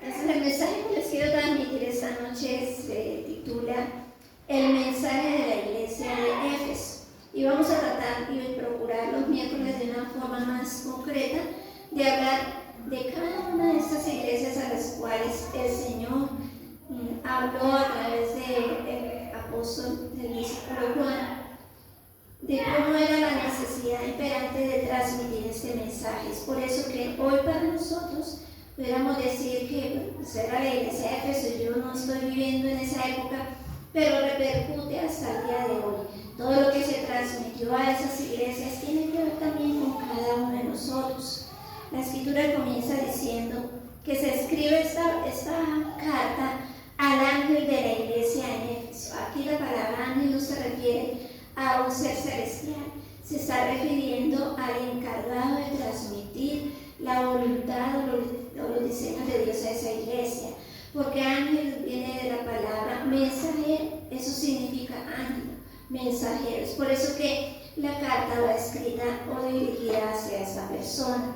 Entonces el mensaje que les quiero transmitir esta noche se titula El mensaje de la iglesia de Éfeso. Y vamos a tratar y procurar los miércoles de una forma más concreta de hablar de cada una de estas iglesias a las cuales el Señor habló a través del apóstol, del discípulo Juan, de cómo era la necesidad imperante de transmitir este mensaje. Es por eso que hoy para nosotros pudiéramos decir que pues era la iglesia de Éfeso. Yo no estoy viviendo en esa época, pero repercute hasta el día de hoy. Todo lo que se transmitió a esas iglesias tiene que ver también con cada uno de nosotros. La escritura comienza diciendo que se escribe esta carta al ángel de la iglesia en Éfeso. Aquí la palabra ángel no se refiere a un ser celestial, se está refiriendo al encargado de transmitir la voluntad o los diseños de Dios a esa iglesia, porque ángel viene de la palabra mensajero, eso significa ángel, mensajero. Es por eso que la carta va escrita o dirigida hacia esa persona.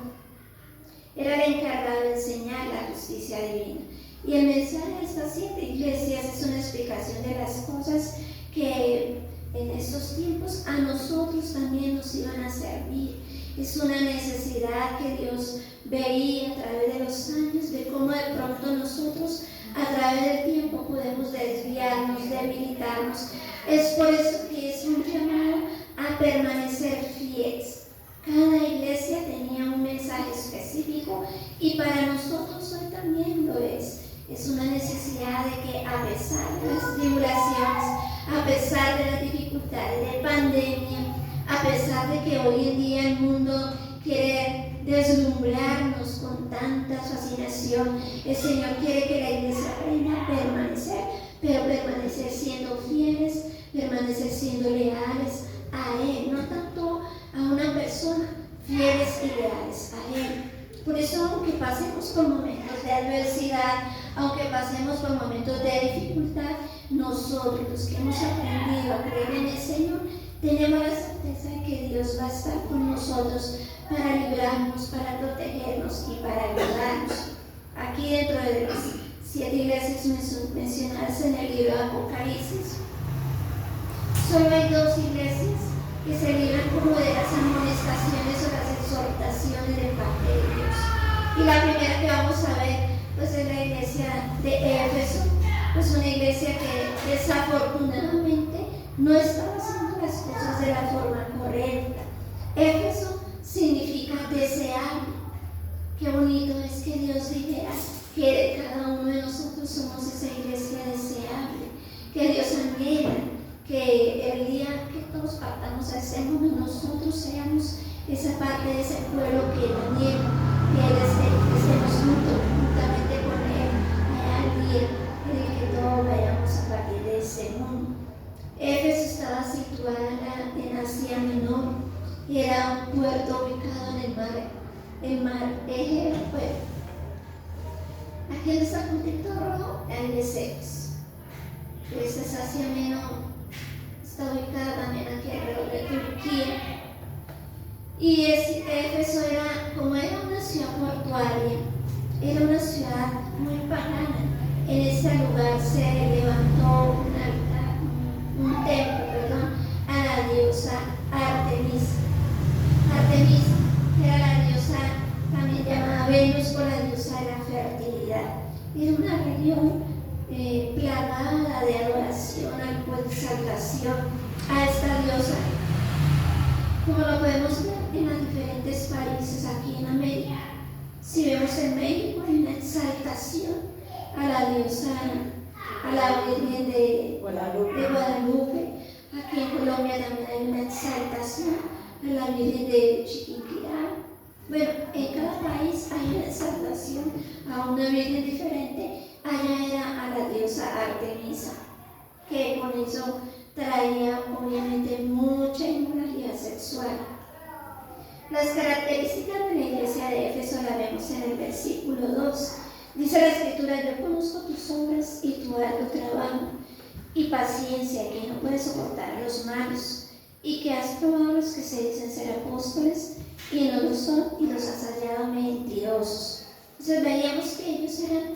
Era el encargado de enseñar la justicia divina. Y el mensaje de estas 7 iglesias es una explicación de las cosas que en estos tiempos a nosotros también nos iban a servir. Es una necesidad que Dios veía a través de los años, de cómo de pronto nosotros a través del tiempo podemos desviarnos, debilitarnos. Es por eso que es un llamado a permanecer fieles. Cada iglesia tenía un mensaje específico y para nosotros hoy también lo es. Es una necesidad de que a pesar de las tribulaciones, a pesar de las dificultades de pandemia, a pesar de que hoy en día el mundo quiere deslumbrarnos con tanta fascinación, el Señor quiere que la iglesia aprenda a permanecer, pero permanecer siendo fieles, permanecer siendo leales a Él, no tanto a una persona, fieles y leales a Él. Por eso, aunque pasemos por momentos de adversidad, aunque pasemos por momentos de dificultad, nosotros, los que hemos aprendido a creer en el Señor, tenemos la certeza de que Dios va a estar con nosotros para librarnos, para protegernos y para ayudarnos. Aquí dentro de las 7 iglesias mencionadas en el libro de Apocalipsis, solo hay 2 iglesias que se libran como de las amonestaciones o las exhortaciones de parte de Dios. Y la primera que vamos a ver pues es la iglesia de Éfeso, pues una iglesia que desafortunadamente no estaba haciendo las cosas de la forma correcta. Éfeso significa deseable. Qué bonito es que Dios dijera que cada uno de nosotros somos esa iglesia deseable, que Dios anhela que el día que todos partamos a ese mundo, nosotros seamos esa parte de ese pueblo que Él anhela, que Él estemos juntamente con Él, al día en el que todos vayamos a partir de ese mundo. Éfeso estaba situada en Asia Menor y era un puerto ubicado en el mar Egeo. Aquí en este puntito rojo hay Éfeso. Esta es Asia Menor. Está ubicada también aquí alrededor de Turquía. Y Éfeso era una ciudad portuaria, era una ciudad muy pagana. En este lugar se levantó un templo, a la diosa Artemisa. Artemisa, que era la diosa también llamada Venus por la diosa de la fertilidad. Era una región plagada de adoración, exaltación a esta diosa, como lo podemos ver en los diferentes países aquí en América. Si vemos en México hay una exaltación a la diosa, a la Virgen de Guadalupe. Aquí en Colombia también hay una exaltación a la Virgen de Chiquinquirá. Bueno, en cada país hay una exaltación a una Virgen diferente. Allá era a la diosa Artemisa, que con eso traía obviamente mucha inmoralidad sexual. Las características de la iglesia de Éfeso las vemos en el versículo 2. Dice la escritura: yo conozco tus obras y tu arduo trabajo y paciencia, que no puedes soportar a los malos, y que has probado a los que se dicen ser apóstoles y no lo son, y los has hallado mentirosos. Entonces veíamos que ellos eran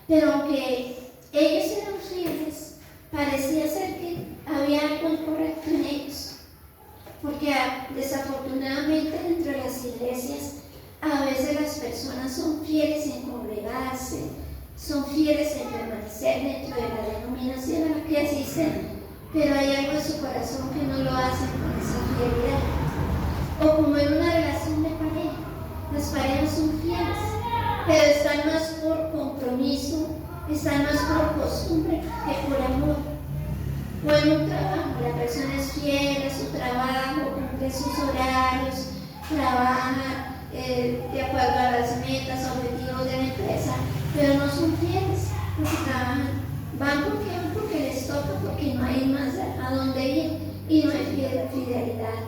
Pero aunque ellos eran fieles, parecía ser que había algo incorrecto en ellos. Porque desafortunadamente dentro de las iglesias a veces las personas son fieles en congregarse, son fieles en permanecer dentro de la denominación a la que asisten, pero hay algo en su corazón que no lo hacen con esa fidelidad. O como en una relación de pareja, las parejas son fieles, pero están más por compromiso, están más por costumbre que por amor. O en un trabajo, la persona es fiel a su trabajo, cumple sus horarios, trabaja de acuerdo a las metas, objetivos de la empresa, pero no son fieles, porque trabajan, van porque les toca, porque no hay más a dónde ir y no hay fidelidad.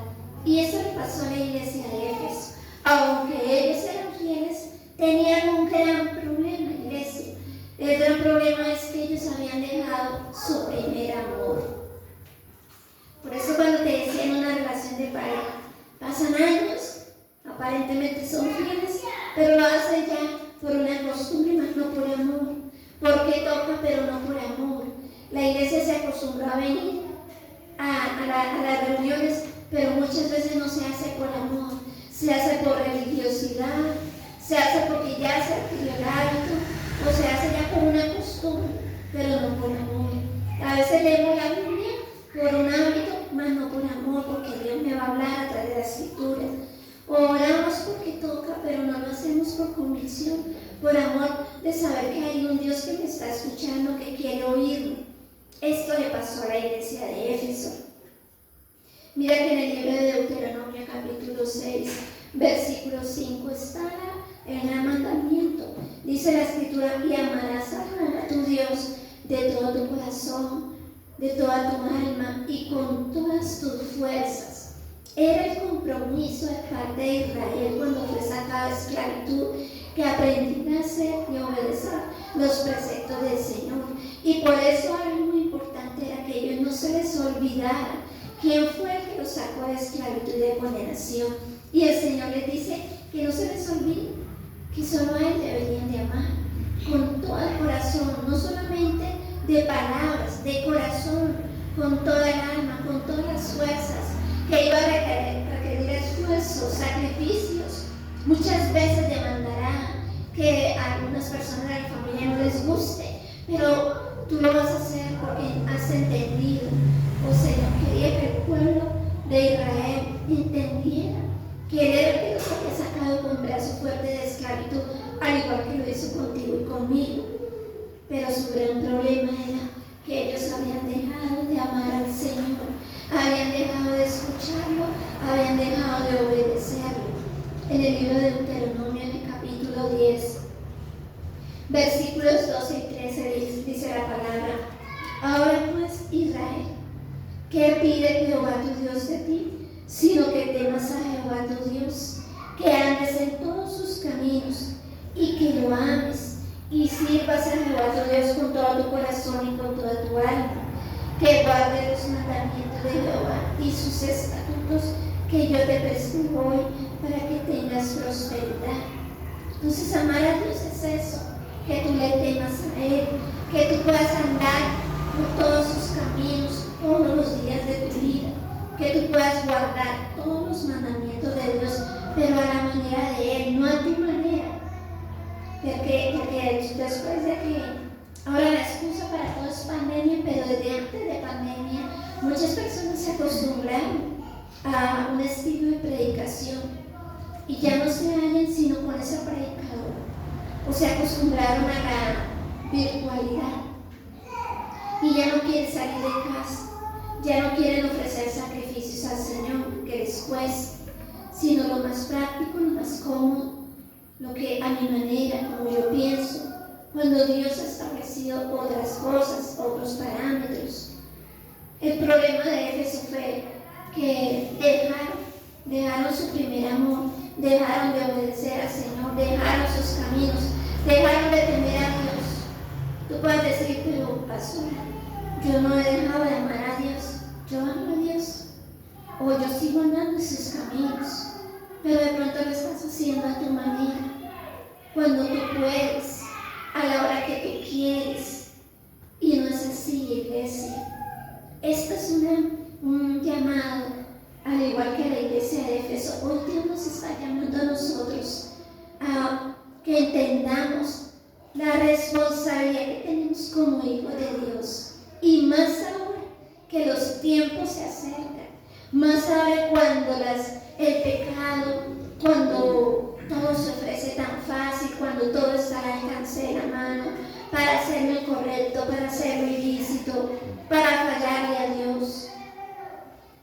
Y eso le pasó a la iglesia de Éfeso. Aunque ellos eran fieles, tenían un gran problema, iglesia. El gran problema es que ellos habían dejado su primer amor. Por eso cuando te decía en una relación de pareja, pasan años, aparentemente son fieles, pero lo hacen ya por una costumbre, más no por amor. Porque toca, pero no por amor. La iglesia se acostumbró a venir a las reuniones, pero muchas veces no se hace por amor, se hace por religiosidad, se hace porque ya se adquirió el hábito, o se hace ya por una costumbre, pero no por amor. A veces leemos la Biblia por un hábito, más no por amor, porque Dios me va a hablar a través de la escritura. O oramos porque toca, pero no lo hacemos por convicción, por amor de saber que hay un Dios que me está escuchando, que quiere oírme. Esto le pasó a la iglesia de Éfeso. Mira que en el libro de Deuteronomio capítulo 6, versículo 5 está el gran mandamiento. Dice la escritura: y amarás a Jehová tu Dios de todo tu corazón, de toda tu alma y con todas tus fuerzas. Era el compromiso de parte de Israel cuando fue sacado de esclavitud, que aprendiera a hacer y obedecer los preceptos del Señor. Y por eso algo muy importante era que ellos no se les olvidara quién fue el que los sacó de esclavitud y de condenación. Y el Señor les dice que no se les olvide, que solo a Él deberían de amar con todo el corazón, no solamente de palabras, de corazón, con toda el alma, con todas las fuerzas, que iba a requerir esfuerzos, sacrificios. Muchas veces demandará que a algunas personas de la familia no les guste, pero tú lo vas a hacer porque has entendido. O Señor, quería que el pueblo de Israel entendiera que Él era el que los había sacado con brazo fuerte de esclavitud, al igual que lo hizo contigo y conmigo. Pero su gran problema era que ellos habían dejado de amar al Señor, habían dejado de escucharlo, habían dejado de obedecerlo. En el libro de Deuteronomio, en el capítulo 10, versículos 12 y 13, dice la palabra: ahora pues, Israel, ¿qué pide Jehová tu Dios de ti? Sino que temas a Jehová tu Dios, que andes en todos sus caminos y que lo ames y sirvas a Jehová tu Dios con todo tu corazón y con toda tu alma, que guardes los mandamientos de Jehová y sus estatutos que yo te prescribo hoy, para que tengas prosperidad. Entonces, amar a Dios es eso, que tú le temas a Él, que tú puedas andar por todos sus caminos todos los días de tu vida, que tú puedas guardar todos los mandamientos de Dios, pero a la manera de Él, no a tu manera. Porque después de que ahora la excusa para todo es pandemia, pero desde antes de pandemia muchas personas se acostumbraron a un estilo de predicación y ya no se hallan sino con esa predicadora, o se acostumbraron a la virtualidad y ya no quieren salir de casa, ya no quieren ofrecer sacrificios al Señor que les cueste, sino lo más práctico, lo más cómodo, lo que a mi manera, como yo pienso, cuando Dios ha establecido otras cosas, otros parámetros. El problema de Éfeso fue que dejaron su primer amor, dejaron de obedecer al Señor, dejaron sus caminos, dejaron de temer a Dios. Tú puedes decir: pero pastor, yo no he dejado de amar a Dios, yo amo a Dios, o yo sigo andando en sus caminos, pero de pronto lo estás haciendo a tu manera, cuando tú puedes, a la hora que tú quieres. Y no es así, iglesia. Esto es un llamado, al igual que la iglesia de Éfeso. Hoy Dios nos está llamando a nosotros a que entendamos la responsabilidad que tenemos como hijos de Dios. Y más ahora que los tiempos se acercan, más ahora cuando el pecado, cuando todo se ofrece tan fácil, cuando todo está al alcance de la mano, para hacer lo incorrecto, para hacer lo ilícito, para fallarle a Dios.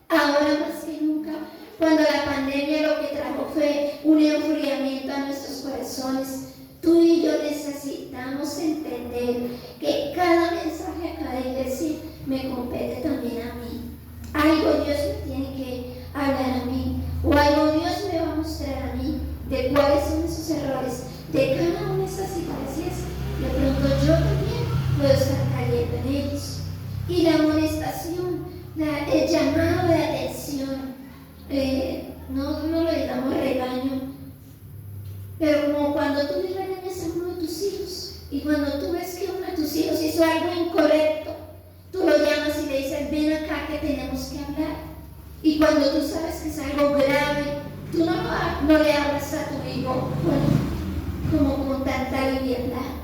Ahora más que nunca, cuando la pandemia lo que trajo fue un enfriamiento a nuestros corazones, tú y yo necesitamos entender que cada mensaje a cada iglesia me compete también a mí. Algo Dios me tiene que hablar a mí, o algo Dios me va a mostrar a mí de cuáles son esos errores de cada una de esas iglesias. De pronto yo también puedo estar cayendo en ellos. Y la amonestación, el llamado de atención, no lo digamos regaño, pero como cuando tú le regañas a uno de tus hijos, y cuando tú ves que uno de tus hijos hizo algo incorrecto, tú lo llamas y le dices, ven acá que tenemos que hablar. Y cuando tú sabes que es algo grave, tú no le hablas a tu hijo como con tanta liviandad.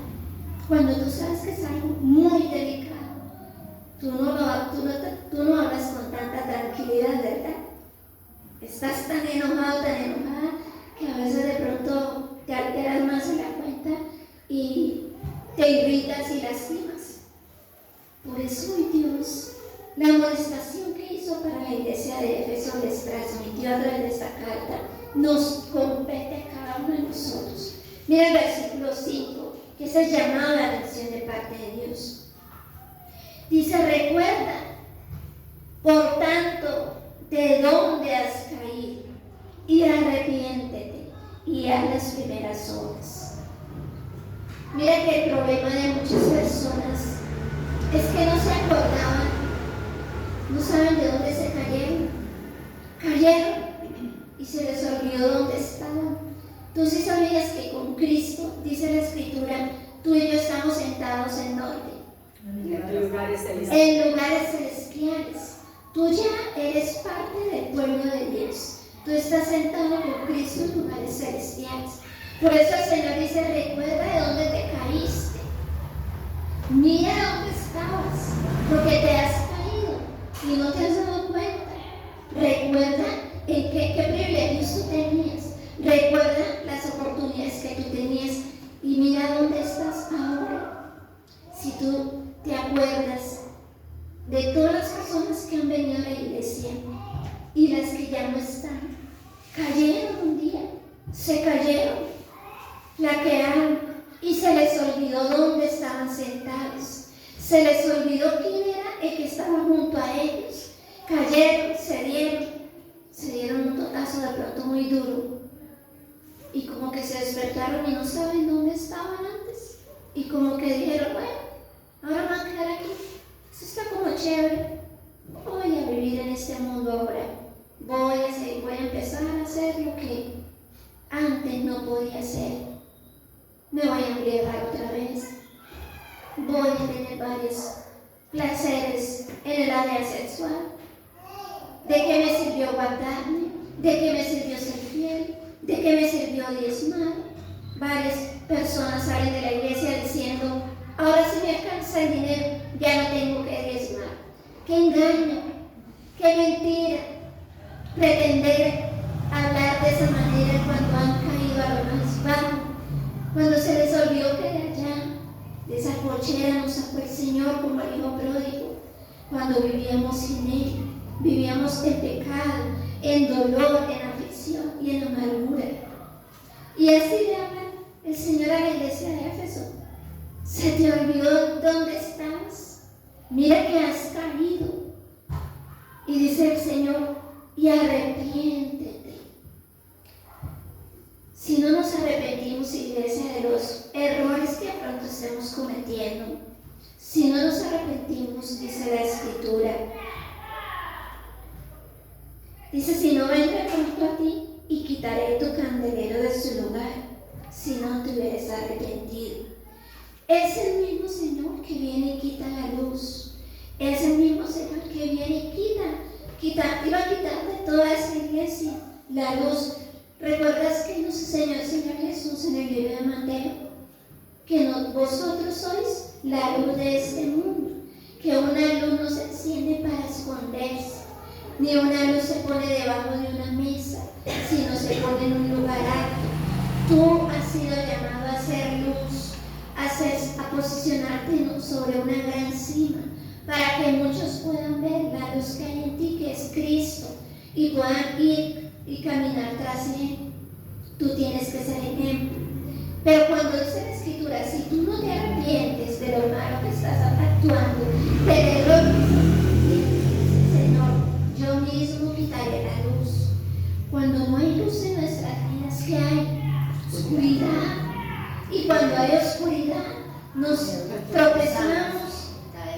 Cuando tú sabes que es algo muy delicado, tú no hablas con tanta tranquilidad, ¿verdad? Estás tan enojado, tan enojada, que a veces de pronto te alteras más en la cuenta y te irritas y lastimas. Por eso hoy Dios, la amonestación que hizo para la iglesia de Éfeso, les transmitió a través de esta carta, nos compete a cada uno de nosotros. Mira el versículo 5, que es el llamado a la atención de parte de Dios. Dice, recuerda, por tanto, de dónde has caído, y arrepiéntete, y haz las primeras obras. Mira que el problema de muchas personas es que no se acordaban, no saben de dónde se cayeron y se les olvidó dónde estaban. Tú sí sabías que con Cristo, dice la Escritura, tú y yo estamos sentados en ¿dónde? En lugares celestiales. Tú ya eres parte del pueblo de Dios. Tú estás sentado con Cristo en lugares celestiales. Por eso el Señor dice, recuerda de dónde te caíste. Mira dónde estabas, porque te has caído y no te has dado cuenta. Recuerda en qué privilegios tú tenías. Recuerda las oportunidades que tú tenías y mira dónde estás ahora. Si tú te acuerdas de todas las personas que han venido a la iglesia y las que ya no están, cayeron un día, se cayeron, flaquearon y se les olvidó dónde estaban sentados, se les olvidó quién era el que estaba junto a ellos, cayeron, se dieron un totazo de pronto muy duro y como que se despertaron y no saben dónde estaban antes y como que dijeron, bueno, ahora me voy a quedar aquí, eso está como chévere, voy a vivir en este mundo ahora, voy a empezar a hacer lo que antes no podía hacer, me voy a embriagar otra vez, voy a tener varios placeres en el área sexual. ¿De qué me sirvió guardarme? ¿De qué me sirvió ser fiel? ¿De qué me sirvió diezmar? Varias personas salen de la iglesia diciendo, ahora sí me alcanza el dinero, ya no tengo que diezmar. ¡Qué engaño! ¡Qué mentira! Pretender hablar de esa manera cuando han caído a lo más bajo, cuando se les olvidó que de allá, de esa cochera nos sacó el Señor como el hijo pródigo, cuando vivíamos sin Él, vivíamos en pecado, en dolor, en aflicción y en amargura. Y así le habla el Señor a la iglesia de Éfeso. ¿Se te olvidó dónde estás? Mira que has caído. Y dice el Señor, y arrepiéntete. Si no nos arrepentimos, iglesia, de los errores que de pronto estemos cometiendo, si no nos arrepentimos, dice la Escritura, dice, si no vendré pronto a ti y quitaré tu candelero de su lugar, si no te hubieras arrepentido. Es el mismo Señor que viene y quita la luz. Es el mismo Señor que viene y iba a quitar de toda esa iglesia la luz. ¿Recuerdas que nos enseñó el Señor Jesús en el libro de Mateo? Que vosotros sois la luz de este mundo, que una luz no se enciende para esconderse, ni una luz se pone debajo de una mesa, sino se pone en un lugar alto. Tú has sido llamado a ser luz, a posicionarte sobre una gran cima, para que muchos puedan ver la luz que hay en ti, que es Cristo, y puedan ir y caminar tras Él. Tú tienes que ser ejemplo. Pero cuando dice la Escritura, si tú no te arrepientes de lo malo que estás actuando, del error que estás cometiendo, Señor, yo mismo quitaré la luz. Cuando no hay luz en nuestras vidas, ¿qué hay? Oscuridad. Y cuando hay oscuridad, nos tropezamos,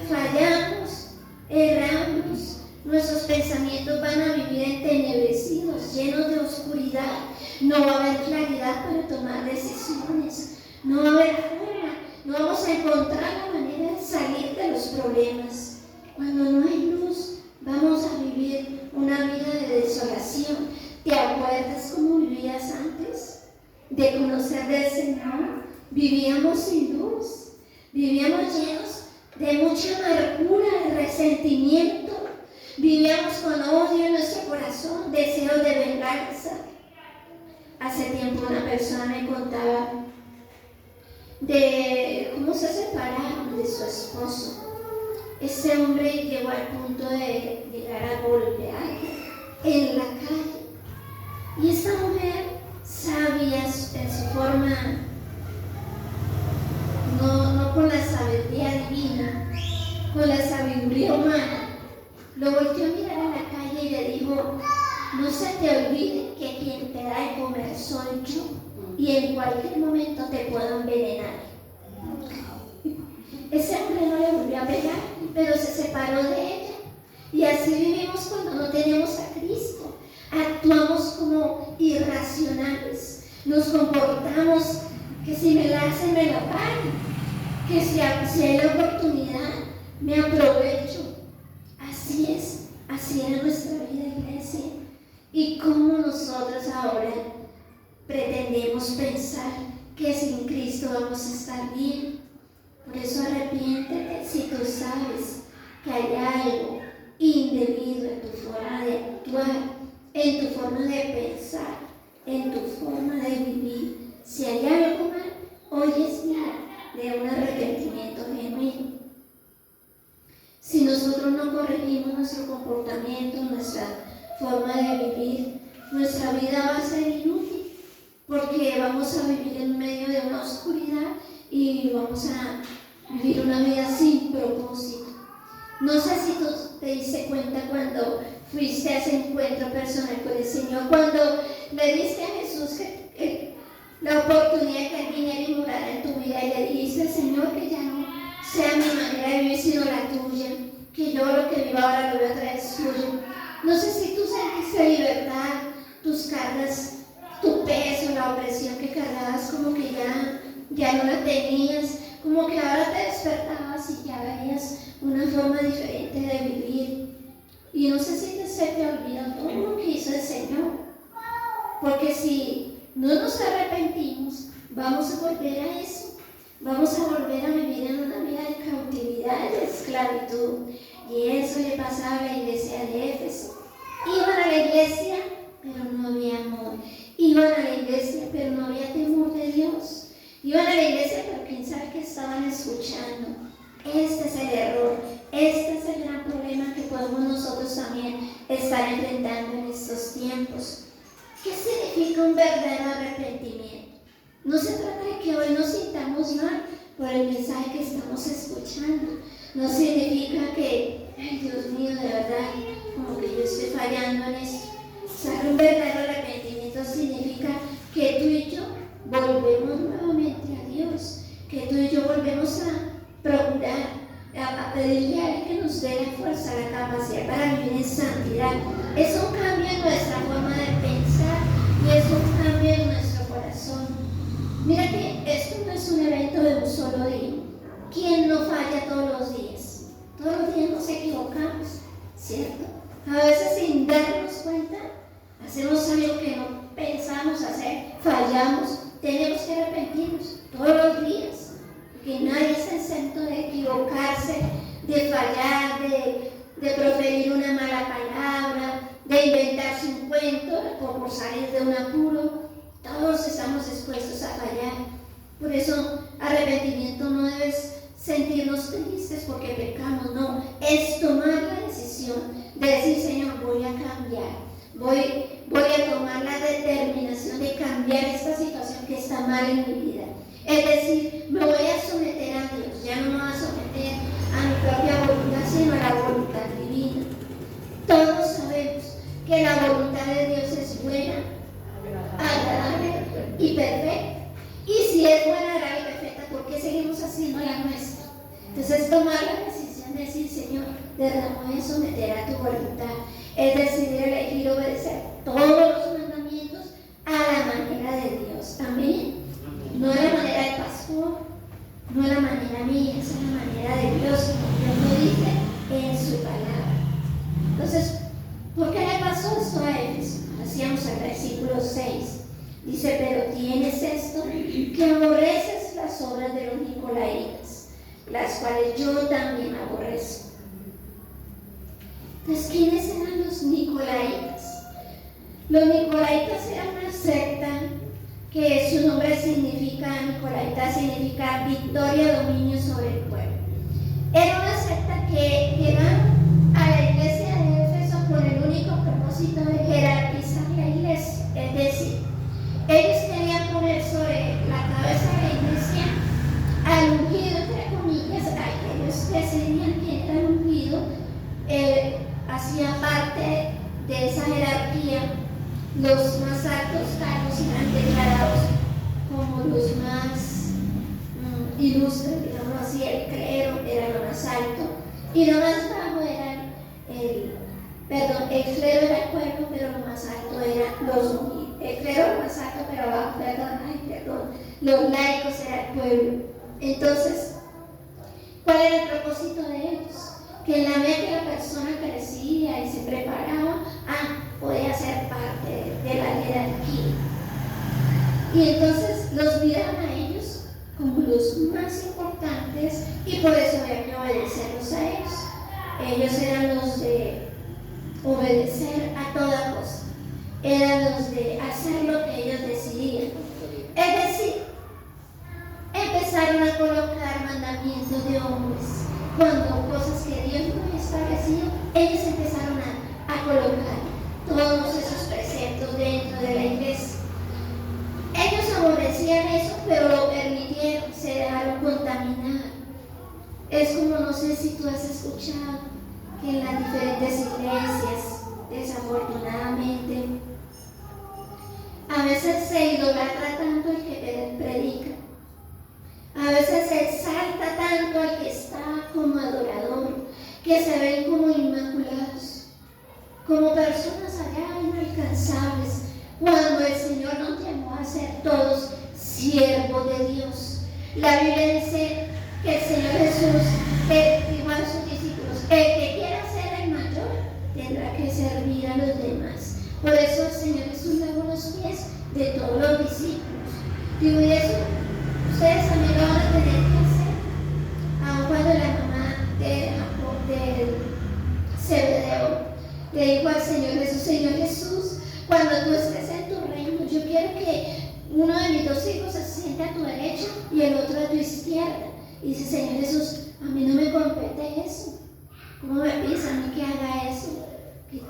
fallamos, erramos. Nuestros pensamientos van a vivir entenebrecidos, llenos de oscuridad. No va a haber claridad para tomar decisiones. No va a haber forma. No vamos a encontrar la manera de salir de los problemas. Cuando no hay luz, vamos a vivir una vida de desolación. ¿Te acuerdas cómo vivías antes de conocer del Señor? Vivíamos sin luz. Vivíamos llenos de mucha amargura, de resentimiento. Vivíamos con odio en nuestro corazón, deseos de venganza. Hace tiempo una persona me contaba de cómo se separaron de su esposo. Ese hombre llegó al punto de llegar a golpear en la calle. Y esta mujer, sabia en su forma, no con la sabiduría divina, con la sabiduría humana, lo volteó a mirar a la calle y le dijo: no se te olvide que quien te da de comer soy yo, y en cualquier momento te puedo envenenar. Ese hombre no le volvió a pegar, pero se separó de ella. Y así vivimos cuando no tenemos a Cristo. Actuamos como irracionales. Nos comportamos que si me la hacen, me la pagan. Que si hay la oportunidad, me aprovecho. Así es, así era nuestra vida, iglesia. Y cómo nosotros ahora pretendemos pensar que sin Cristo vamos a estar bien. Por eso arrepiéntete si tú sabes que hay algo indebido en tu forma de actuar, en tu forma de pensar, en tu forma de vivir. Si hay algo mal, hoy es día de un arrepentimiento genuino. Si nosotros no corregimos nuestro comportamiento, nuestra forma de vivir, nuestra vida va a ser inútil, porque vamos a vivir en medio de una oscuridad y vamos a vivir una vida sin propósito. No sé si tú te diste cuenta cuando fuiste a ese encuentro personal con el Señor, cuando le diste a Jesús la oportunidad que Él viniera y morara en tu vida, y le dijiste: Señor, que ya no sea mi manera de vivir sino la tuya, que yo lo que vivo ahora lo voy a traer suyo. No sé si tú sentiste libertad, tus cargas, tu peso, la opresión que cargabas, como que ya no la tenías, como que ahora te despertabas y ya veías una forma diferente de vivir. Y no sé si se te olvidó todo lo que hizo el Señor, porque si no nos arrepentimos, vamos a volver a eso, vamos a volver a vivir en una vida de cautividad, de esclavitud. Y eso le pasaba a la iglesia de Éfeso. Iban a la iglesia, pero no había amor. Iban a la iglesia, pero no había temor de Dios. Iban a la iglesia, pero quién sabe qué estaban escuchando. Este es el error, este es el gran problema que podemos nosotros también estar enfrentando en estos tiempos. ¿Qué significa un verdadero arrepentimiento? No se trata de que hoy nos sintamos mal por el mensaje que estamos escuchando. No significa que, ay Dios mío, de verdad, como que yo estoy fallando en eso. O sea, un verdadero arrepentimiento significa que tú y yo volvemos nuevamente a Dios, que tú y yo volvemos a procurar, a pedirle a Él que nos dé la fuerza, la capacidad para vivir en santidad. Es un cambio en nuestra forma de pensar y es un cambio en nuestro corazón. Mira que esto no es un evento de un solo día. ¿quién no falla todos los días? Todos los días nos equivocamos, ¿cierto? A veces sin darnos cuenta, hacemos algo que no pensamos hacer, fallamos, tenemos que arrepentirnos todos los días, porque nadie está exento de equivocarse, de fallar, de proferir una mala palabra, de inventarse un cuento por salir de un apuro. Todos estamos dispuestos a fallar. Por eso, arrepentimiento no es sentirnos tristes porque pecamos, no, es tomar la decisión de decir, Señor, voy a cambiar, voy a tomar la determinación de cambiar esta situación que está mal en mi vida. Es decir, me voy a someter a Dios, ya no me voy a someter a mi propia voluntad, sino a la voluntad divina. Todos sabemos que la voluntad de Dios es buena, agradable y perfecta. Y si es buena, agradable y perfecta, ¿por qué seguimos haciendo la nuestra? Entonces, tomar la decisión de decir, Señor, de verdad me voy a someter a tu voluntad. Es decidir elegir obedecer todos los mandamientos a la manera de Dios. Amén. No a la manera del pastor, no a la manera mía, es a la manera de Dios. Dios lo dice en su palabra. Entonces, ¿por qué le pasó esto a Éfeso? Hacíamos el versículo 6. Dice, pero tienes esto, que aborreces las obras de los nicolaitas, las cuales yo también aborrezco. Entonces, ¿quiénes eran los nicolaitas? Los nicolaitas eran una secta que su nombre significa, nicolaita significa victoria, dominio sobre el pueblo. Era una secta que llegaron a la iglesia de Éfeso con el único propósito de jerarquizar la iglesia, es decir, ellos querían poner sobre la cabeza de la iglesia al ungido, entre comillas, aquellos que decidían quién era el ungido, hacía parte de esa jerarquía. Los más altos cargos eran declarados como los más ilustres, digamos así, el clero era lo más alto, y lo más bajo era el clero era el pueblo, pero lo más alto eran los ungidos. El clero era lo más alto, pero abajo, los laicos era el pueblo. Entonces, ¿cuál era el propósito de ellos? Que en la medida que la persona crecía y se preparaba, podía ser parte de la jerarquía. Y entonces los miraban a ellos como los más importantes y por eso había que obedecerlos a ellos. Ellos eran los de obedecer a toda cosa, eran los de hacer lo que ellos decidían. Es decir, empezaron a colocar mandamientos de hombres, cuando cosas que Dios no había establecido, ellos empezaron a colocar todos esos preceptos dentro de la iglesia. Ellos aborrecían eso, pero lo permitieron, se dejaron contaminar. Es como, no sé si tú has escuchado, que en las diferentes iglesias, desafortunadamente, a veces se idolatra tanto el que predica. A veces se exalta tanto al que está como adorador, que se ven como inmaculados, como personas allá inalcanzables, cuando el Señor nos llamó a ser todos siervos de Dios. La Biblia dice que el Señor Jesús dijo a sus discípulos, el que quiera ser el mayor tendrá que servir a los demás. Por eso el Señor Jesús lavó los pies de todos los discípulos. Digo, y eso ustedes también lo van a tener que hacer. Aun cuando la mamá de Zebedeo le dijo al Señor Jesús, cuando tú estés en tu reino, yo quiero que uno de mis dos hijos se siente a tu derecha y el otro a tu izquierda. Y dice, Señor Jesús, a mí no me compete eso. ¿Cómo me pides a mí que haga eso? Que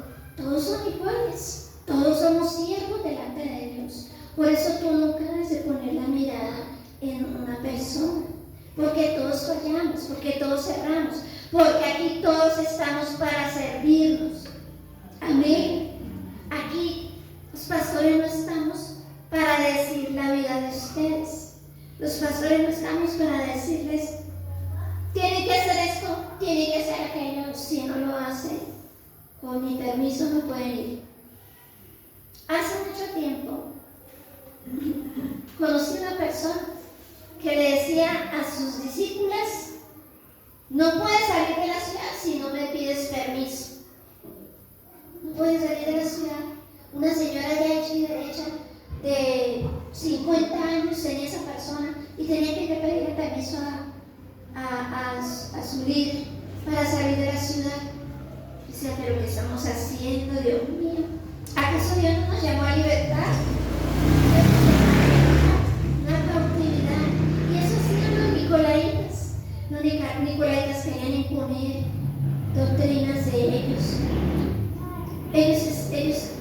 todos son iguales, todos somos siervos delante de Dios. Por eso tú nunca debes de poner la mirada en una persona, porque todos fallamos, porque todos erramos, porque aquí todos estamos para servirnos. Amén. Aquí los pastores no estamos para decir la vida de ustedes. Los pastores no estamos para decirles, tiene que hacer esto, tiene que hacer aquello. Si no lo hacen, con mi permiso no pueden ir. Hace mucho tiempo conocí una persona que le decía a sus discípulas No puedes salir de la ciudad si no me pides permiso. No puedes salir de la ciudad. Una señora ya hecha y derecha de 50 años tenía esa persona y tenía que pedirle permiso a su líder para salir de la ciudad. Dice, pero ¿qué estamos haciendo, Dios mío? ¿Acaso Dios no nos llamó a libertad? Una cautividad. Y eso hacían los nicolaitas. Los nicolaitas querían imponer doctrinas de ellos. Ellos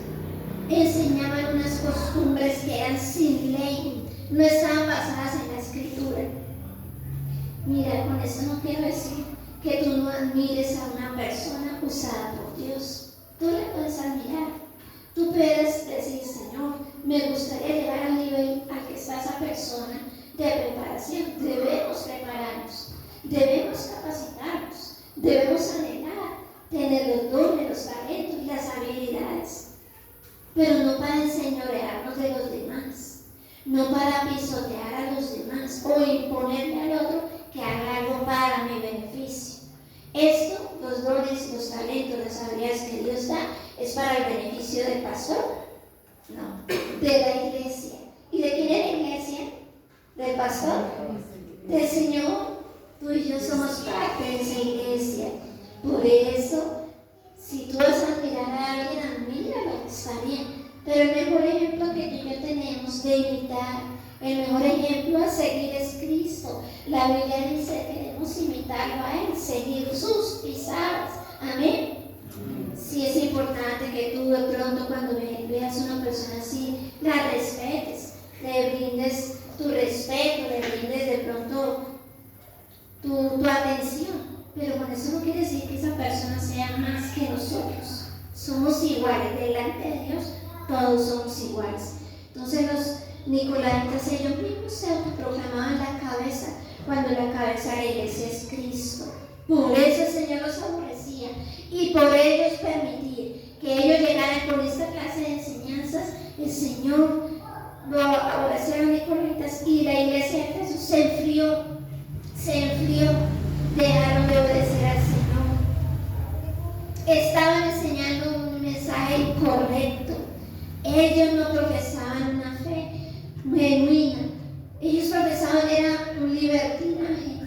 enseñaban unas costumbres que eran sin ley, no estaban basadas en la escritura. Mira, con eso no quiero decir que tú no admires a una persona usada por Dios. Tú le puedes admirar. Tú puedes decir, Señor, me gustaría llegar al nivel al que está esa persona de preparación. Debemos prepararnos, debemos capacitarnos, debemos anhelar, tener los dones, los talentos y las habilidades. Pero no para enseñorearnos de los demás, no para pisotear a los demás o imponerle al otro que haga algo para mi beneficio. Esto, los dones, los talentos, las habilidades que Dios da, es para el beneficio del pastor, no, de la iglesia. ¿Y de quién es la iglesia? ¿Del pastor? Del Señor. Tú y yo somos parte de esa iglesia. Por eso, si tú vas a admirar a alguien, admíralo, está bien. Pero el mejor ejemplo que tú y yo tenemos de imitar, el mejor ejemplo a seguir es Cristo. La Biblia dice que queremos imitarlo a Él, seguir sus pisadas. Amén. Sí es importante que tú de pronto cuando veas a una persona así, la respetes, le brindes tu respeto, le brindes de pronto tu atención. Pero con eso no quiere decir que esa persona sea más que nosotros. Somos iguales delante de Dios, todos somos iguales. Entonces los nicolaitas ellos mismos se autoproclamaban la cabeza, cuando la cabeza de la iglesia es Cristo. Por eso el Señor los aborrecía y por ellos permitir que ellos llegaran con esta clase de enseñanzas, el Señor lo aborreció a los nicolaitas y la iglesia de Jesús se enfrió, dejaron de obedecer al Señor. Estaban enseñando un mensaje incorrecto. Ellos no profesaban una fe genuina. Ellos profesaban era un libertinaje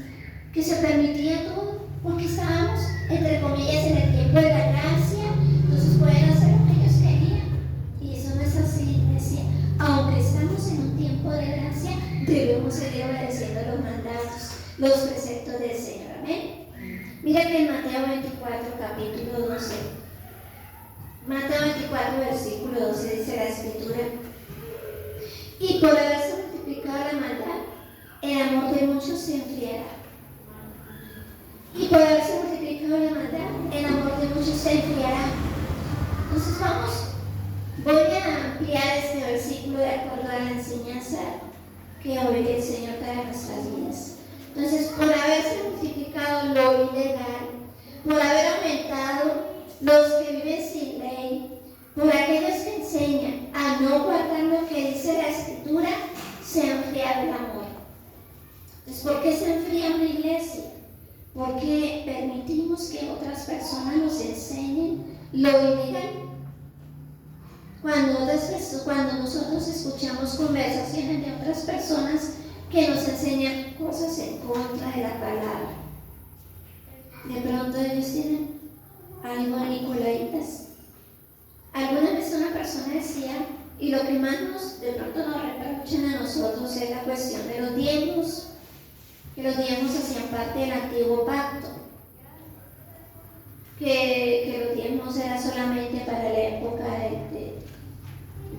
que se permitía todo, porque estábamos, entre comillas, en el tiempo de la gracia. Entonces pueden hacer lo que ellos querían. Y eso no es así, decía. Aunque estamos en un tiempo de gracia, debemos seguir obedeciendo los mandatos, los preceptos del Señor. Amén. Mira que en Mateo 24, capítulo 12, Mateo 24, versículo 12, dice la Escritura: y por haberse multiplicado la maldad, el amor de muchos se enfriará. Y por haberse multiplicado la maldad, el amor de muchos se enfriará. Entonces voy a ampliar este versículo de acuerdo a la enseñanza que hoy el Señor trae a nuestras vidas. Entonces, por haberse multiplicado lo ilegal, por haber aumentado los que viven sin ley, por aquellos que enseñan a no guardar lo que dice la Escritura, se ha enfriado el amor. Entonces, ¿por qué se enfría una iglesia? Porque permitimos que otras personas nos enseñen lo ilegal. Cuando nosotros escuchamos conversaciones de otras personas que nos enseñan cosas en contra de la palabra, de pronto ellos tienen algo a nicolaitas. Alguna vez una persona decía, y lo que más de pronto nos reprochan a nosotros es la cuestión de los diezmos, que los diezmos hacían parte del antiguo pacto, que los diezmos era solamente para la época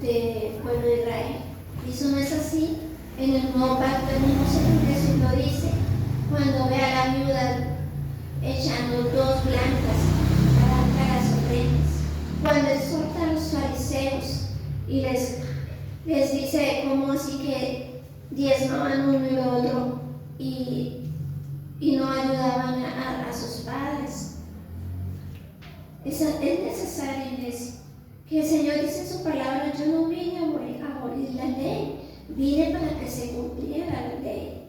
del pueblo de Israel. Y eso no es así. En el nuevo pacto el mismo Señor Jesús lo dice cuando ve a la viuda echando 2 blancas para las ofrendas, cuando exhorta a los fariseos y les dice cómo así que diezmaban uno y lo otro y no ayudaban a sus padres. Es necesario, iglesia, que el Señor dice en su palabra: yo no vine a abolir la ley, vine para que se cumpliera la ley.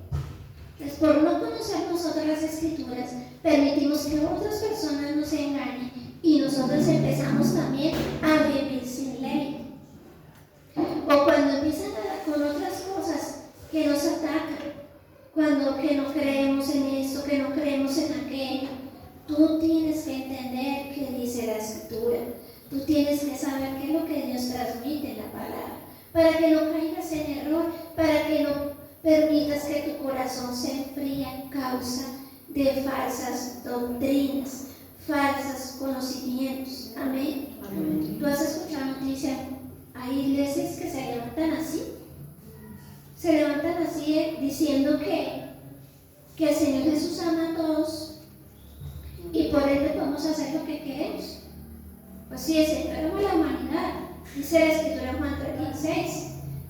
Entonces, por no conocer nosotros las Escrituras, permitimos que otras personas nos engañen y nosotros empezamos también a vivir sin ley. O cuando empiezan con otras cosas que nos atacan, cuando que no creemos en esto, que no creemos en aquello, tú tienes que entender qué dice la Escritura. Tú tienes que saber qué es lo que Dios transmite en la palabra, para que no caigas en error, para que no permitas que tu corazón se enfríe a causa de falsas doctrinas, falsos conocimientos. Amén. Amén. Tú has escuchado noticias, hay iglesias que se levantan así. Se levantan así diciendo que el Señor Jesús ama a todos y por ende podemos hacer lo que queremos. Pues sí, el Señor ama a la humanidad, dice la Escritura en Juan 3:16,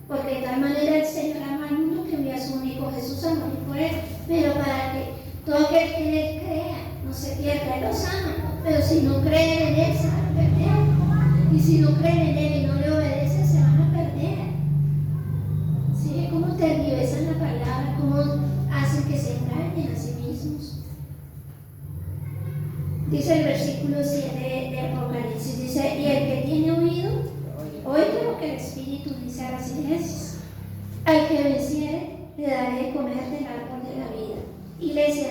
porque de tal manera el Señor ama al mundo que envió a su único Jesús a morir por él, pero para que todo aquel que en él crea no se pierda. Él los ama, pero si no creen en él se van a perder, y si no creen en él y no le obedecen se van a perder. ¿Sí? ¿Cómo tergiversan la palabra? ¿Cómo hacen que se engañen a sí mismos? Dice el versículo 7 de Apocalipsis, dice, y el que tiene oído, oiga lo que el Espíritu dice a las iglesias. Al que venciere, le daré de comer del árbol de la vida. Iglesia,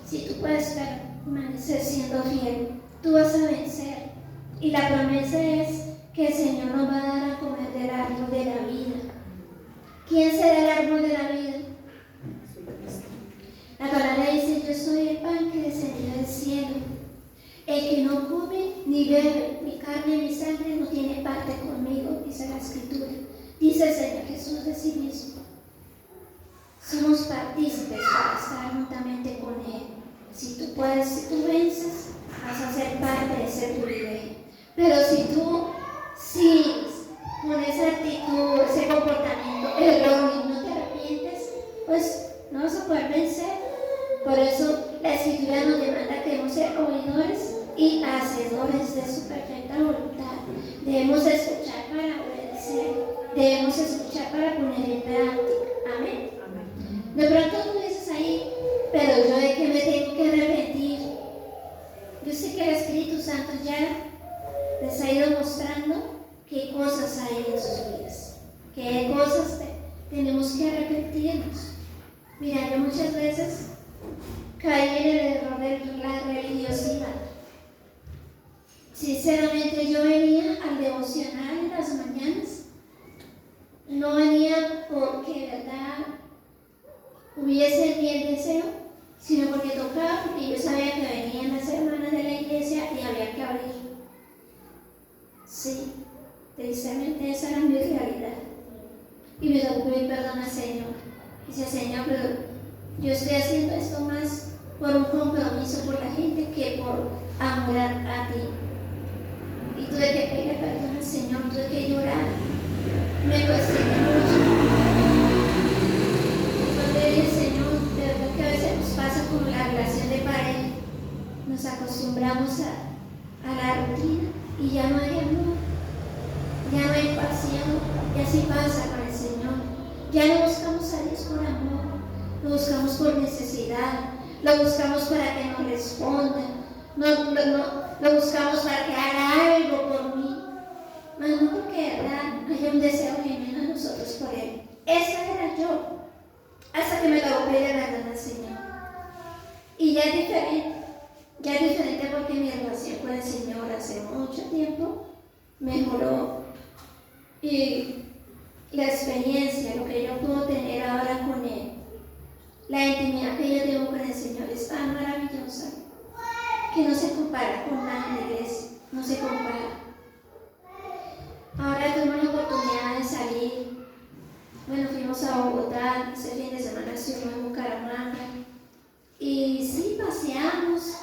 si tú puedes permanecer siendo fiel, tú vas a vencer. Y la promesa es que el Señor nos va a dar a comer del árbol de la vida. ¿Quién será el árbol de la vida? La palabra dice, yo soy el pan que descendió del cielo. El que no come ni bebe mi carne ni sangre no tiene parte conmigo, dice la Escritura. Dice el Señor Jesús de sí mismo. Somos partícipes para estar juntamente con Él. Si tú puedes, si tú vences, vas a ser parte de ese privilegio. Pero si tú sigues con esa actitud, ese comportamiento erróneo y no te arrepientes, pues no vas a poder vencer. Por eso la Escritura nos demanda que debemos ser oidores y hacedores de su perfecta voluntad. Debemos escuchar para obedecer, debemos escuchar para poner en práctica. Amén. Amén. De pronto tú dices ahí, pero yo de qué me tengo que arrepentir. Yo sé que el Espíritu Santo ya les ha ido mostrando qué cosas hay en sus vidas, qué cosas tenemos que arrepentirnos. Mira, yo muchas veces caí en el error de la religiosidad. Sinceramente, yo venía al devocional en las mañanas, no venía porque, ¿verdad?, hubiese ni el deseo, sino porque tocaba, porque yo sabía que venían las hermanas de la iglesia y había que abrir. Sí, precisamente esa era mi realidad. Y me tocó pedir perdón al Señor. Dice, Señor, pero yo estoy haciendo esto más por un compromiso por la gente que por amor a ti. Y tuve que pedirle perdón al Señor, tuve que llorar. Me cuestioné mucho. Cuando le dije, Señor, de verdad que a veces nos pasa como la relación de pareja. Nos acostumbramos a la rutina y ya no hay amor, ya no hay pasión. Y así pasa con el Señor. Ya no buscamos a Dios por amor, lo buscamos por necesidad, lo buscamos para que nos responda, lo buscamos para que haga algo por mí, mas no porque de verdad haya un deseo genuino en nosotros por Él. Esa era yo, hasta que me tocó pedir perdón al Señor. Y ya es diferente porque mi relación con el Señor hace mucho tiempo mejoró. Y la experiencia, lo que yo puedo tener ahora con Él, la intimidad que yo tengo con el Señor es tan maravillosa que no se compara con nada en la iglesia, no se compara. Ahora tuvimos la oportunidad de salir. Bueno, fuimos a Bogotá, ese fin de semana estuvimos en Bucaramanga y sí, paseamos.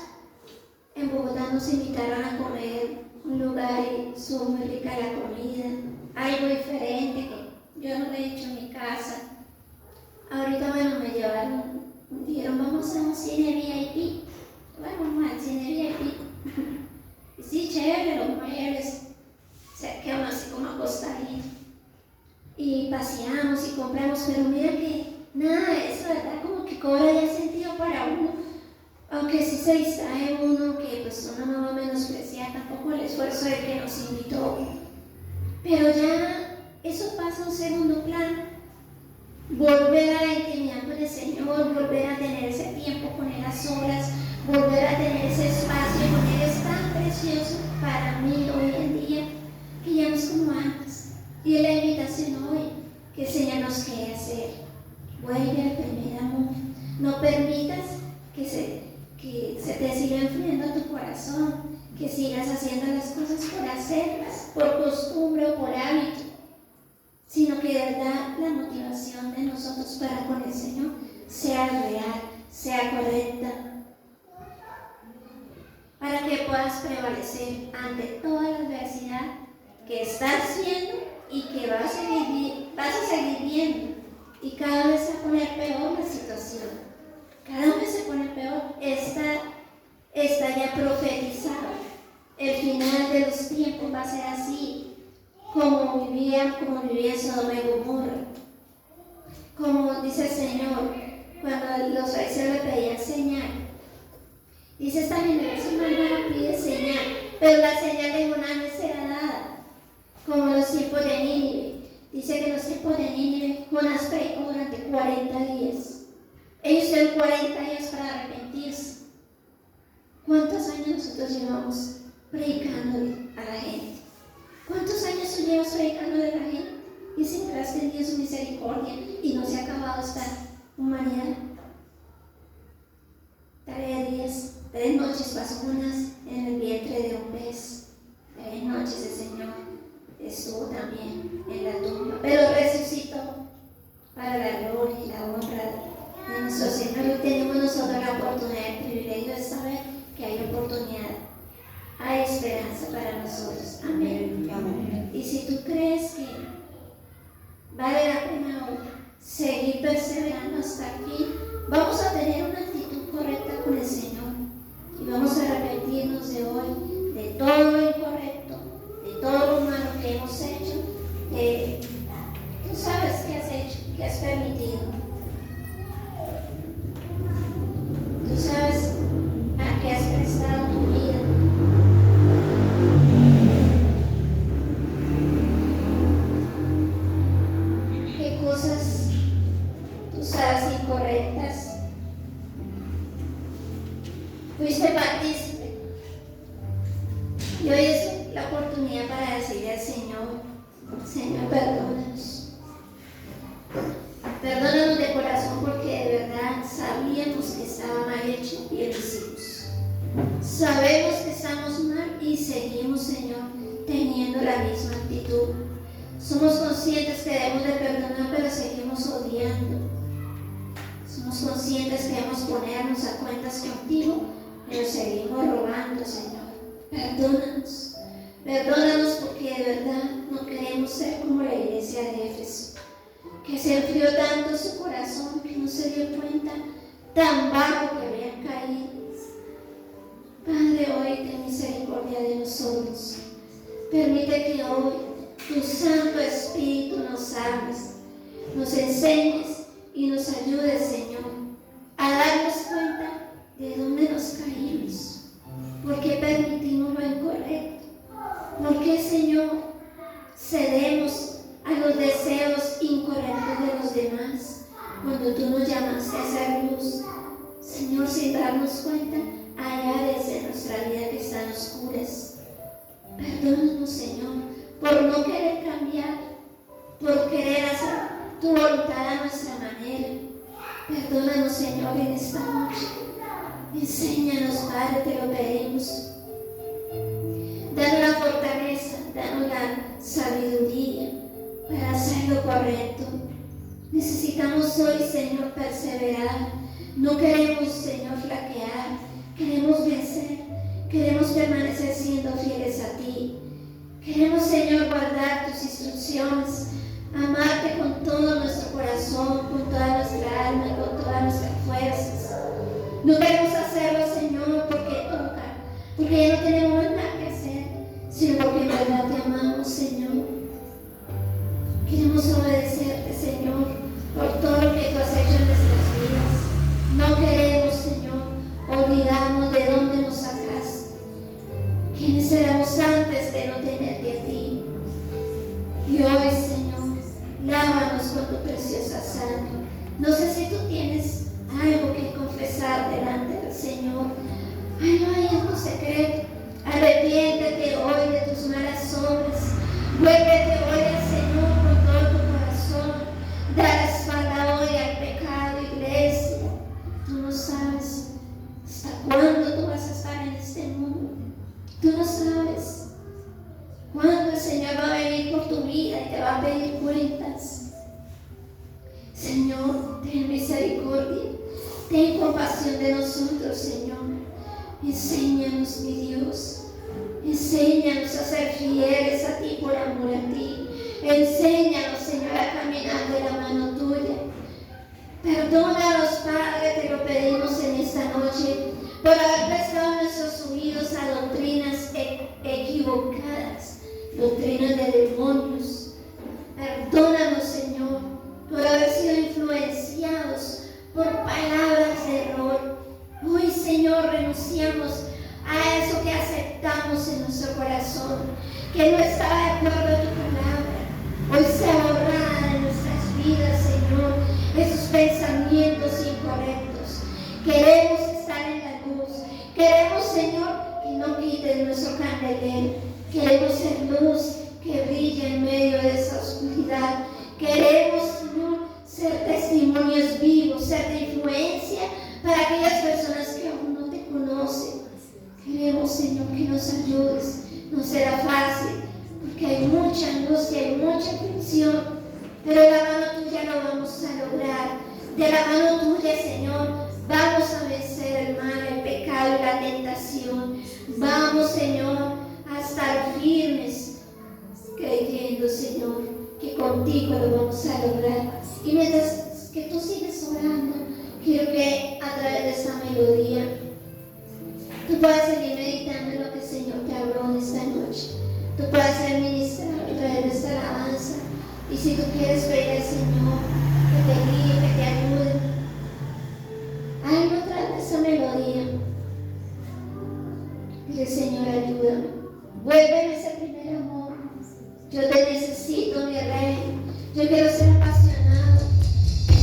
En Bogotá nos invitaron a comer un lugar y estuvo muy rica la comida, algo diferente que yo no lo he hecho en mi casa. Ahorita, bueno, me llevaron, me dijeron, vamos a un cine VIP. Bueno, vamos al cine VIP. Y sí, chévere, los muebles, se quedan así como acostaditos. Y paseamos y compramos, pero mira que nada de eso, ¿verdad? Como que cobra ya sentido para uno, aunque sí se distrae uno, que pues uno no va a menospreciar tampoco el esfuerzo del que nos invitó, pero ya eso pasa a un segundo plano. Volver a la intimidad con el Señor, volver a tener ese tiempo con Él a solas, volver a tener ese espacio con Él es tan precioso para mí hoy en día, que ya no es como antes. Y es la invitación hoy que el Señor nos quiere hacer. Vuelve al primer amor. No permitas que se te siga enfriando tu corazón, que sigas haciendo las cosas por hacerlas, por costumbre o por hábito, sino que de verdad la motivación de nosotros para con el Señor sea real, sea correcta, para que puedas prevalecer ante toda la adversidad que estás viendo y que vas a seguir viendo, y cada vez se pone peor la situación, cada vez se pone peor. Está ya profetizado, el final de los tiempos va a ser así, como vivía Sodoma y Gomorra. Como dice el Señor, cuando los fariseos le pedían señal, dice: esta generación malvada pide señal, pero la señal de Jonás no será dada, como los tiempos de Nínive. Dice que en los tiempos de Nínive Jonás predicó durante 40 días. Ellos tuvieron 40 días para arrepentirse. ¿Cuántos años nosotros llevamos predicándole a la gente? ¿Cuántos años tú llevas predicándole a la gente? Y siempre has tenido su misericordia y no se ha acabado esta humanidad. 3 días, 3 noches pasó Jonás en el vientre de un pez. 3 noches el Señor estuvo también en la tumba, pero resucitó para la gloria y la honra de nuestro Señor. Hoy tenemos nosotros la oportunidad, el privilegio de saber que hay oportunidad, hay esperanza para nosotros. Amén. Amén. Y si tú crees que vale la pena hoy seguir perseverando hasta aquí, vamos a tener una actitud correcta con el Señor y vamos a arrepentirnos de hoy de todo lo incorrecto, de todo lo malo que hemos hecho, que tú sabes que has hecho, que has permitido. Tú sabes a qué has prestado tu vida. Qué cosas tú sabes incorrectas fuiste partícipe. Y hoy es la oportunidad para decirle al Señor: Señor, perdónanos. Perdónanos de corazón, porque de verdad sabíamos que estaba mal hecho y lo hicimos. Sabemos que estamos mal y seguimos, Señor, teniendo la misma actitud. Somos conscientes que debemos de perdonar, pero seguimos odiando. Somos conscientes que debemos ponernos a cuentas contigo, pero seguimos robando, Señor. Perdónanos. Perdónanos, porque de verdad no queremos ser como la iglesia de Éfeso, que se enfrió tanto su corazón que no se dio cuenta tan bajo que habían caído. Padre, hoy ten misericordia de nosotros. Permite que hoy tu Santo Espíritu nos hables, nos enseñes y nos ayudes, Señor, a darnos cuenta de dónde nos caímos, por qué permitimos lo incorrecto, por qué, Señor, cedemos a los deseos incorrectos de los demás, cuando tú nos llamaste a hacer luz, Señor, sin darnos cuenta, allá desde nuestra vida que están oscuras. Perdónanos, Señor, por no querer cambiar, por querer hacer tu voluntad a nuestra manera. Perdónanos, Señor, en esta noche. Enséñanos, Padre, te lo pedimos. Danos la fortaleza, danos la sabiduría para hacer lo correcto. Necesitamos hoy, Señor, perseverar. No queremos, Señor, flaquear. Queremos vencer. Queremos permanecer siendo fieles a ti. Queremos, Señor, guardar tus instrucciones, amarte con todo nuestro corazón, con toda nuestra alma y con todas nuestras fuerzas. No queremos hacerlo, Señor, porque toca, porque ya no tenemos más nada que hacer, sino porque en verdad te amamos, Señor. Queremos obedecerte, Señor, por todo lo que tú has hecho en nuestras vidas. No sé si tú tienes algo que confesar delante del Señor. Algo ahí en tu secreto. Arrepiéntete hoy de tus malas obras. Vuélvete hoy al Señor con todo tu corazón. Da la espalda hoy al pecado, iglesia. Tú no sabes hasta cuándo tú vas a estar en este mundo. Tú no sabes cuándo el Señor va a venir por tu vida y te va a pedir cuentas. Señor, ten misericordia. Ten compasión de nosotros, Señor. Enséñanos, mi Dios. Enséñanos a ser fieles a ti por amor a ti. Enséñanos, Señor, a caminar de la mano tuya. Perdónanos, Padre, te lo pedimos en esta noche, por haber prestado nuestros oídos a doctrinas equivocadas, doctrinas de demonios. Perdónanos, Señor, por haber sido influenciados por palabras de error. Hoy, Señor, renunciamos a eso que aceptamos en nuestro corazón, que no estaba de acuerdo a tu palabra. Hoy sea borrada de nuestras vidas, Señor, esos pensamientos incorrectos. Queremos estar en la luz. Queremos, Señor, que no quites nuestro candelero. Queremos ser luz que brilla en medio de esa oscuridad. Queremos, Señor, ser testimonios vivos, ser de influencia para aquellas personas que aún no te conocen. Queremos, Señor, que nos ayudes. No será fácil, porque hay mucha angustia, hay mucha tensión, pero de la mano tuya lo vamos a lograr. De la mano tuya, Señor, vamos a vencer el mal, el pecado y la tentación. Vamos, Señor, a estar firmes, creyendo, Señor, que contigo lo vamos a lograr. Y mientras que tú sigues orando, quiero que a través de esta melodía tú puedas seguir meditando en lo que el Señor te habló en esta noche. Tú puedas ser ministrado a través de esta alabanza. Y si tú quieres pedir al Señor que te guíe, que te ayude, hazlo a través de esa melodía. Dile, Señor, ayúdame. Vuelve